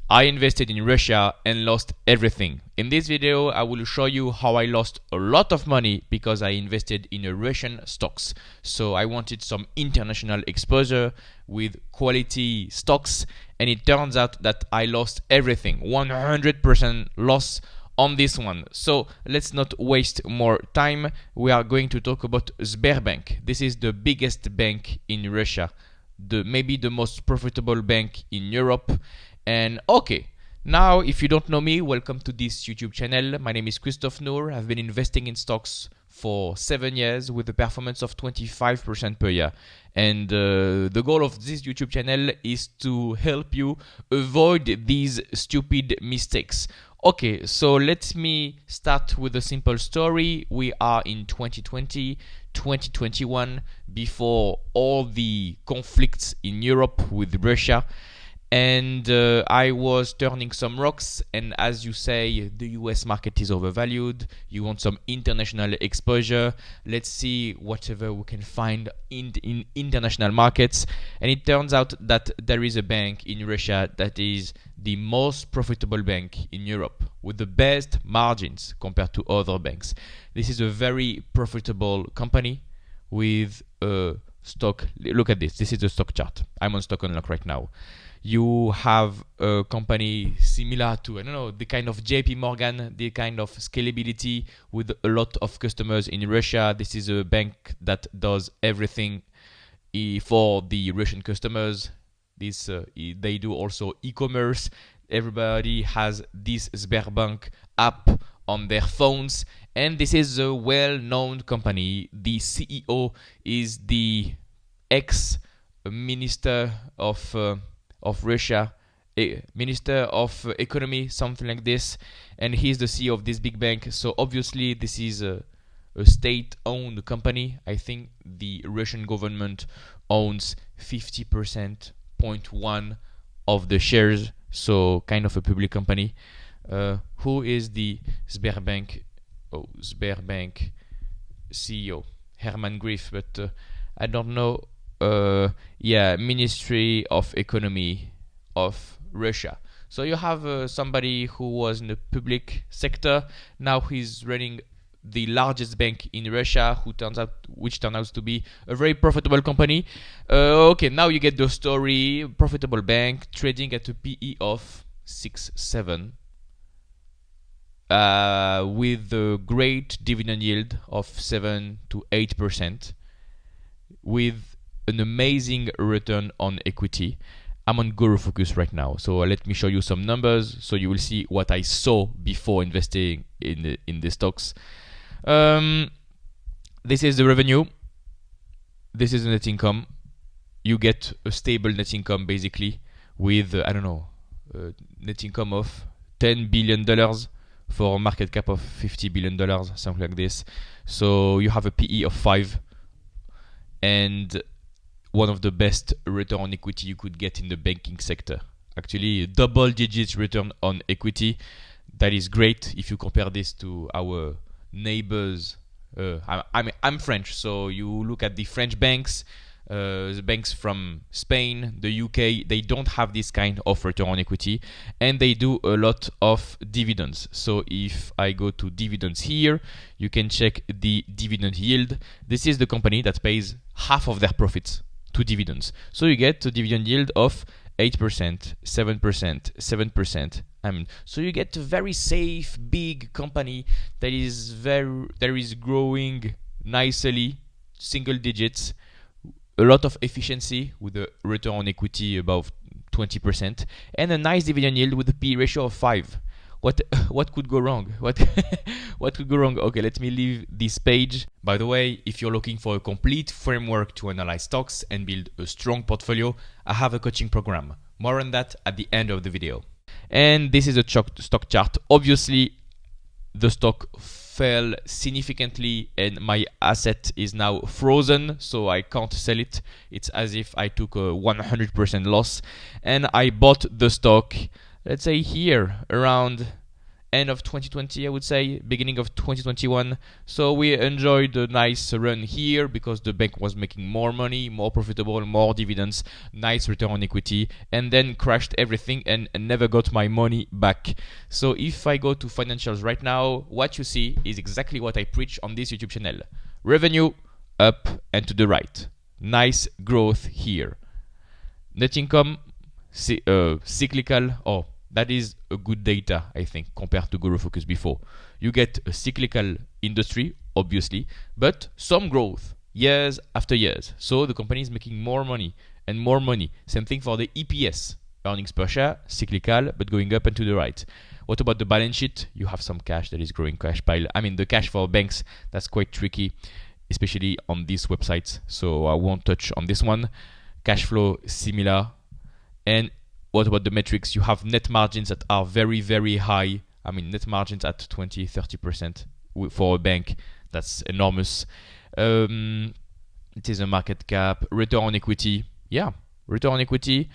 I invested in Russia and lost everything. In this video, I will show you how I lost a lot of money because I invested in Russian stocks. So I wanted some international exposure with quality stocks, and it turns out that I lost everything. 100% loss on this one. So let's not waste more time. We are going to talk about Thear Bank. This is the biggest bank in Russia, maybe the most profitable bank in Europe. And okay, now if you don't know me, welcome to this YouTube channel. My name is Christophe Nour. I've been investing in stocks for 7 years with a performance of 25% per year. And the goal of this YouTube channel is to help you avoid these stupid mistakes. Okay, so let me start with a simple story. We are in 2020, 2021, before all the conflicts in Europe with Russia. And I was turning some rocks, and as you say, the US market is overvalued. You want some international exposure. Let's see whatever we can find in international markets. And it turns out that there is a bank in Russia that is the most profitable bank in Europe with the best margins compared to other banks. This is a very profitable company with a stock. Look at this. This is the stock chart. I'm on Stock Unlock right now. You have a company similar to, I don't know, the kind of JP Morgan, the kind of scalability with a lot of customers in Russia. This is a bank that does everything for the Russian customers. They do also e-commerce. Everybody has this Thear Bank app on their phones, and this is a well-known company. The CEO is the ex-minister of Russia, Minister of Economy, something like this, and he's the CEO of this big bank. So obviously this is a state-owned company. I think the Russian government owns 50.1% of the shares, so kind of a public company. Who is the Thear Bank? Thear Bank CEO, Herman Griff, but I don't know. Ministry of Economy of Russia. So you have somebody who was in the public sector. Now he's running the largest bank in Russia, which turns out to be a very profitable company. Okay, now you get the story. Profitable bank trading at a PE of 6-7. With a great dividend yield of 7 to 8%, with an amazing return on equity. I'm on Guru Focus right now, so let me show you some numbers so you will see what I saw before investing in the stocks. This is the revenue. This is the net income. You get a stable net income basically with net income of $10 billion for a market cap of $50 billion, something like this. So you have a PE of 5 and one of the best return on equity you could get in the banking sector. Actually, double digits return on equity. That is great if you compare this to our neighbors. I'm French, so you look at the French banks, the banks from Spain, the UK, they don't have this kind of return on equity, and they do a lot of dividends. So if I go to dividends here, you can check the dividend yield. This is the company that pays half of their profits to dividends. So you get a dividend yield of 8%, 7%, 7%. So you get a very safe, big company that is growing nicely, single digits, a lot of efficiency with a return on equity above 20%, and a nice dividend yield with a P ratio of 5. What could go wrong? What could go wrong? Okay, let me leave this page. By the way, if you're looking for a complete framework to analyze stocks and build a strong portfolio, I have a coaching program. More on that at the end of the video. And this is a stock chart. Obviously, the stock fell significantly and my asset is now frozen, so I can't sell it. It's as if I took a 100% loss, and I bought the stock, let's say here, around end of 2020, I would say, beginning of 2021. So we enjoyed a nice run here because the bank was making more money, more profitable, more dividends, nice return on equity, and then crashed everything and never got my money back. So if I go to financials right now, what you see is exactly what I preach on this YouTube channel. Revenue up and to the right. Nice growth here. Net income cyclical. Oh, that is a good data, I think, compared to Guru Focus before. You get a cyclical industry, obviously, but some growth years after years. So the company is making more money and more money. Same thing for the EPS, earnings per share, cyclical, but going up and to the right. What about the balance sheet? You have some cash that is growing, cash pile. I mean, the cash for banks, that's quite tricky, especially on these websites. So I won't touch on this one. Cash flow, similar. And what about the metrics? You have net margins that are very, very high. I mean, net margins at 20-30% for a bank. That's enormous. It is a market cap. Return on equity. Yeah, return on equity,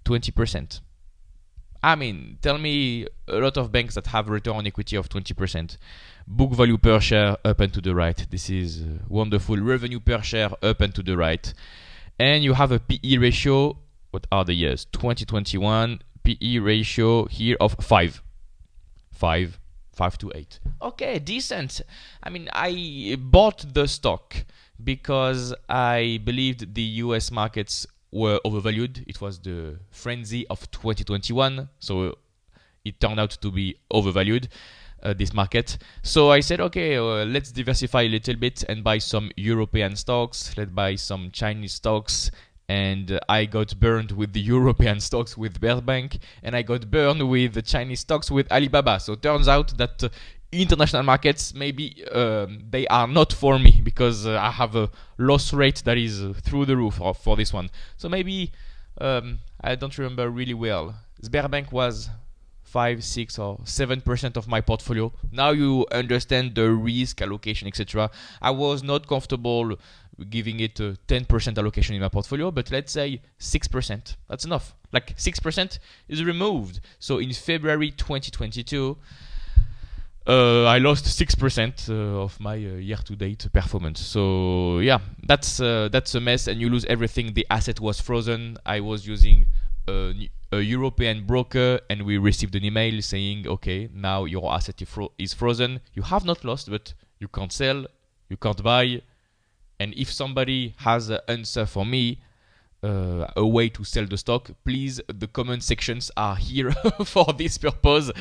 20%. I mean, tell me a lot of banks that have return on equity of 20%. Book value per share up and to the right. This is wonderful. Revenue per share up and to the right. And you have a PE ratio. What are the years? 2021 PE ratio here of 5 to 8. Okay, decent. I mean, I bought the stock because I believed the US markets were overvalued. It was the frenzy of 2021, so it turned out to be overvalued, this market. So I said, okay, let's diversify a little bit and buy some European stocks. Let's buy some Chinese stocks. And I got burned with the European stocks with Thear Bank, and I got burned with the Chinese stocks with Alibaba. So it turns out that international markets, maybe they are not for me, because I have a loss rate that is through the roof for this one. So maybe, I don't remember really well. Thear Bank was 5, 6 or 7% of my portfolio. Now you understand the risk allocation, etc. I was not comfortable giving it a 10% allocation in my portfolio, but let's say 6%. That's enough. Like 6% is removed. So in February 2022, I lost 6% of my year-to-date performance. So yeah, that's a mess, and you lose everything. The asset was frozen. I was using a European broker, and we received an email saying, okay, now your asset is frozen. You have not lost, but you can't sell, you can't buy. And if somebody has an answer for me, a way to sell the stock, please, the comment sections are here for this purpose,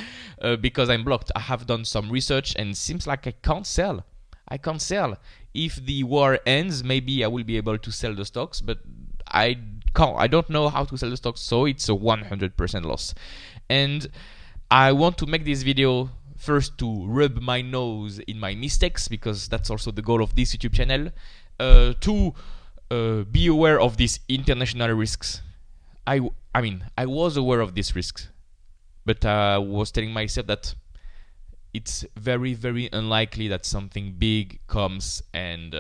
because I'm blocked. I have done some research and it seems like I can't sell. If the war ends, maybe I will be able to sell the stocks, but I can't. I don't know how to sell the stocks, so it's a 100% loss. And I want to make this video first to rub my nose in my mistakes, because that's also the goal of this YouTube channel. To be aware of these international risks. I mean, I was aware of these risks, but I was telling myself that it's very, very unlikely that something big comes and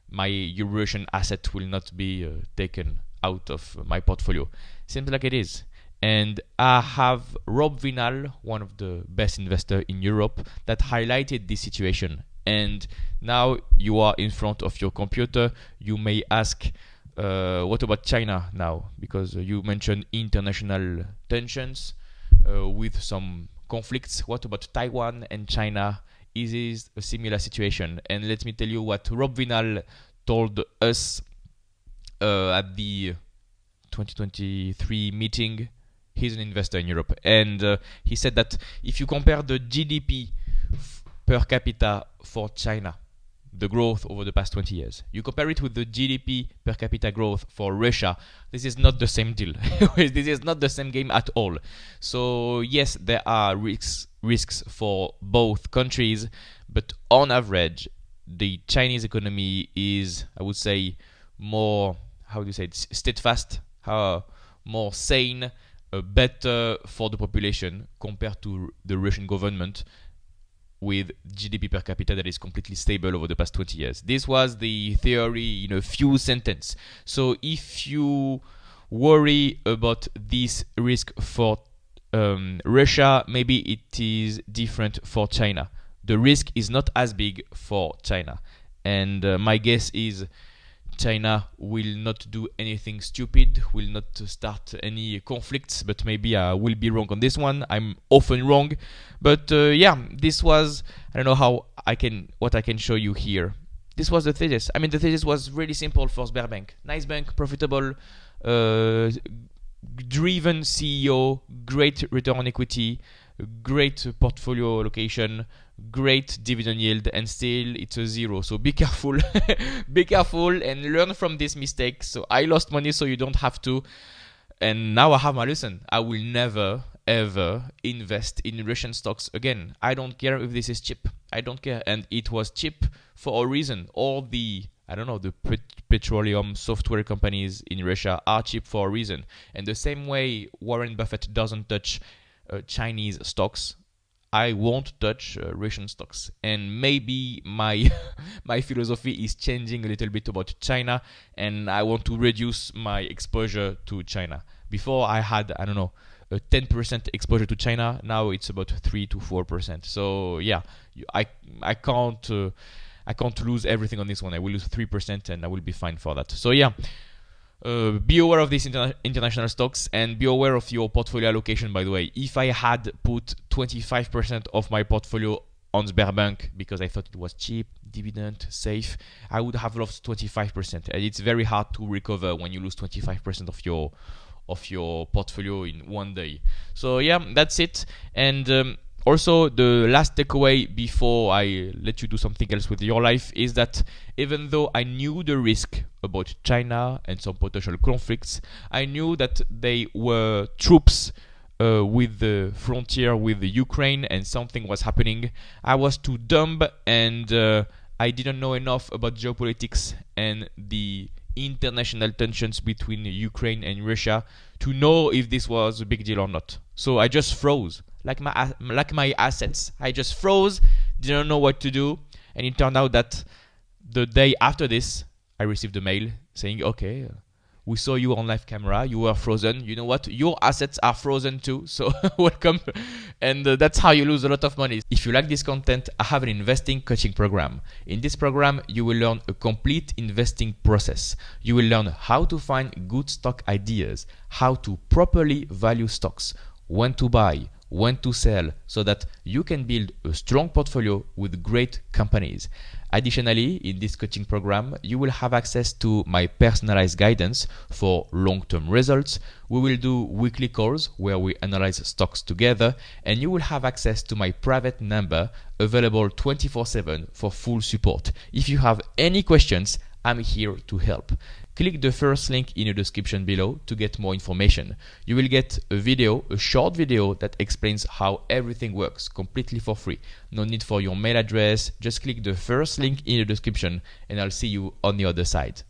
my Eurasian asset will not be taken out of my portfolio. Seems like it is. And I have Rob Vinal, one of the best investors in Europe, that highlighted this situation. And now you are in front of your computer. You may ask, what about China now? Because you mentioned international tensions with some conflicts. What about Taiwan and China? Is it a similar situation? And let me tell you what Rob Vinal told us at the 2023 meeting. He's an investor in Europe. And he said that if you compare the GDP per capita for China, the growth over the past 20 years, you compare it with the GDP per capita growth for Russia, this is not the same deal. This is not the same game at all. So yes, there are risks for both countries, but on average, the Chinese economy is, I would say, more, how do you say it, steadfast, more sane, better for the population compared to the Russian government, with GDP per capita that is completely stable over the past 20 years. This was the theory in a few sentences. So if you worry about this risk for Russia, maybe it is different for China. The risk is not as big for China. And my guess is China will not do anything stupid, will not start any conflicts, but maybe I will be wrong on this one. I'm often wrong. But yeah, this was, I don't know what I can show you here. This was the thesis. I mean, the thesis was really simple for Thear Bank. Nice bank, profitable, driven CEO, great return on equity, great portfolio allocation, great dividend yield, and still it's a zero. So be careful. Be careful and learn from this mistake. So I lost money, so you don't have to. And now I have my lesson. I will never ever invest in Russian stocks again. I don't care if this is cheap. I don't care. And it was cheap for a reason. All the, I don't know, the petroleum software companies in Russia are cheap for a reason. And the same way Warren Buffett doesn't touch Chinese stocks, I won't touch Russian stocks. And maybe my my philosophy is changing a little bit about China, and I want to reduce my exposure to China. Before I had, I don't know, a 10% exposure to China. Now it's about 3 to 4%. So yeah, I can't lose everything on this one. I will lose 3% and I will be fine for that. So yeah, be aware of these international stocks, and be aware of your portfolio allocation, by the way. If I had put 25% of my portfolio on Thear Bank because I thought it was cheap, dividend, safe, I would have lost 25%. And it's very hard to recover when you lose 25% of your portfolio in one day. So yeah, that's it. And also, the last takeaway before I let you do something else with your life is that even though I knew the risk about China and some potential conflicts, I knew that they were troops with the frontier with the Ukraine, and something was happening. I was too dumb, and I didn't know enough about geopolitics and the international tensions between Ukraine and Russia to know if this was a big deal or not. So I just froze. Like my assets, I just froze, didn't know what to do, and it turned out that the day after this, I received a mail saying, okay, we saw you on live camera, you were frozen, you know what, your assets are frozen too, so welcome. And that's how you lose a lot of money. If you like this content, I have an investing coaching program. In this program, you will learn a complete investing process. You will learn how to find good stock ideas, how to properly value stocks, when to buy, when to sell, so that you can build a strong portfolio with great companies. Additionally, in this coaching program, you will have access to my personalized guidance for long-term results. We will do weekly calls where we analyze stocks together, and you will have access to my private number available 24/7 for full support. If you have any questions, I'm here to help. Click the first link in the description below to get more information. You will get a video, a short video that explains how everything works completely for free. No need for your mail address. Just click the first link in the description and I'll see you on the other side.